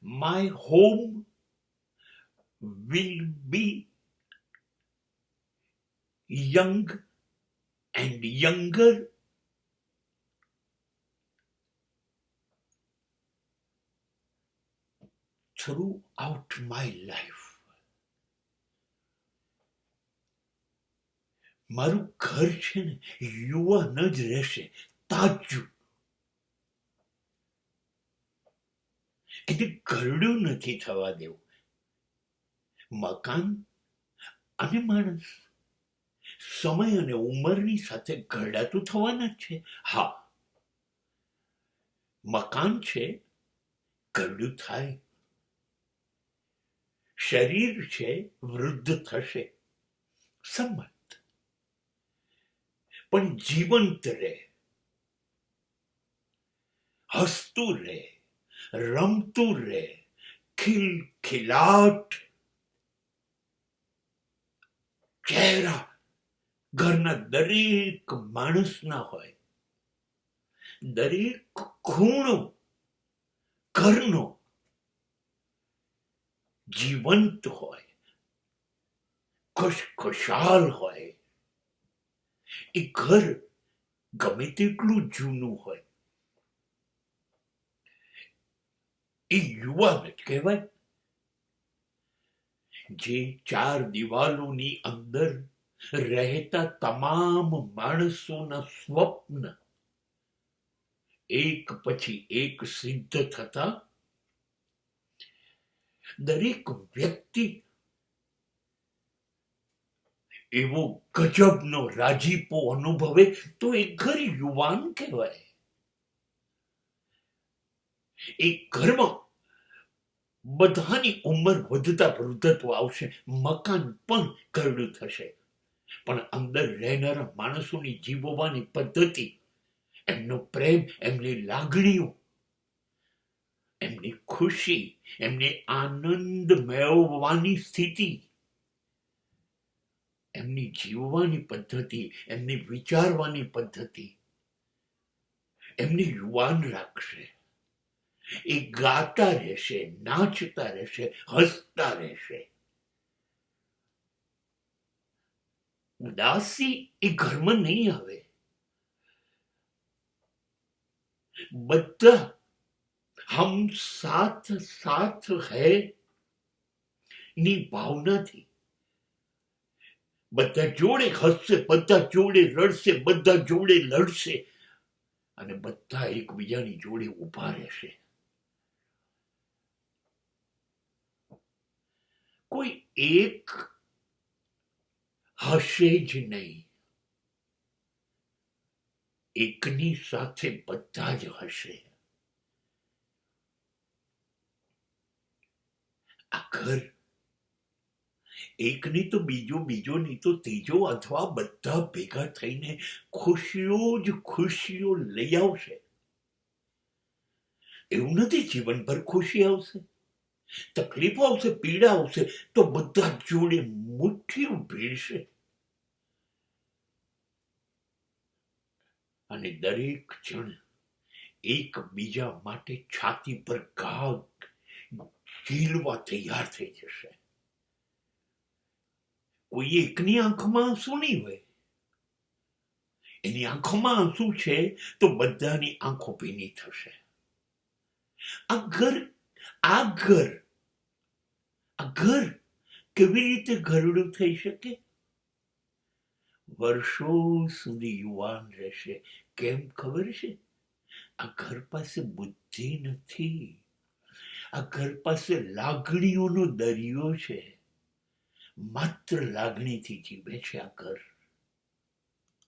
my home will be young and younger. Throughout my life. મારું ઘર છે ને યુવાન જ રહેશે, તાજું. એને ઘરડું નથી થવા દેવું. મકાન અને માણસ સમય અને ઉંમરની સાથે ઘરડાતું થવાના જ છે. હા, મકાન છે, ઘરડું થાય. શરીર છે, વૃદ્ધ થશે, સંમત. પણ જીવંત રહે, હસતું રહે, રમતું રહે, ખિલખિલાટ. ચહેરા ઘરના દરેક માણસના હોય, દરેક ખૂણો ઘરનો જીવંત હોય, ખુશખુશાલ હોય. એ ઘર ગમે તેટલું જૂનું હોય, એ યુવાન જ કહેવાય. જે ચાર દિવાલોની અંદર રહેતા તમામ માણસોના સ્વપ્ન એક પછી એક સિદ્ધ થતા, દરેક વ્યક્તિ એવો ગજબનો રાજીપો અનુભવે તો એ ઘર યુવાન કહેવાય. એ ઘરમાં બધાની ઉંમર વધતા વૃદ્ધત્વ આવશે, મકાન પણ ઘરડું થશે, પણ અંદર રહેનારા માણસોની જીવવાની પદ્ધતિ, એમનો પ્રેમ, એમની લાગણીઓ, એમની ખુશી, એમને આનંદ મેળવવાની સ્થિતિ, એમની જીવવાની પદ્ધતિ, એમની વિચારવાની પદ્ધતિ એમને યુવાન રાખશે. એ ગાતા રહેશે, નાચતા રહેશે, હસતા રહેશે. ઉદાસી એ ઘરમાં નહીં આવે. બધા હમ સાથ સાથ હૈ ની ભાવનાથી બધા જોડે હસશે, બધા જોડે રડશે, બધા જોડે લડશે અને બધા એકબીજાની જોડે ઉભા રહેશે. કોઈ એક હશે જ નહીં, એકની સાથે બધા જ હશે. આ ઘર એકની તો બીજો, બીજો નહીં તો ત્રીજો, અથવા બધા ભેગા થઈને ખુશીઓ જ ખુશીઓ લઈ આવશે. એવું નથી જીવનભર ખુશી આવશે, તકલીફો આવશે, પીડા આવશે, તો બધા જોડે મુઠ્ઠીઓ ભીડશે અને દરેક જણ એકબીજા માટે છાતી પર ઘા ઝીલવા તૈયાર થઈ જશે. કોઈ એકની આંખમાં આંસુ નહીં હોય, એની આંખોમાં આંસુ છે તો બધાની આંખો ભીની થશે. આ ઘર કેવી રીતે ઘરડું થઈ શકે? વર્ષો સુધી યુવાન રહેશે. કેમ ખબર છે? આ ઘર પાસે બુદ્ધિ નથી, આ ઘર પાસે લાગણીઓનો દરિયો છે. માત્ર લાગણીથી જીવે છે આ ઘર.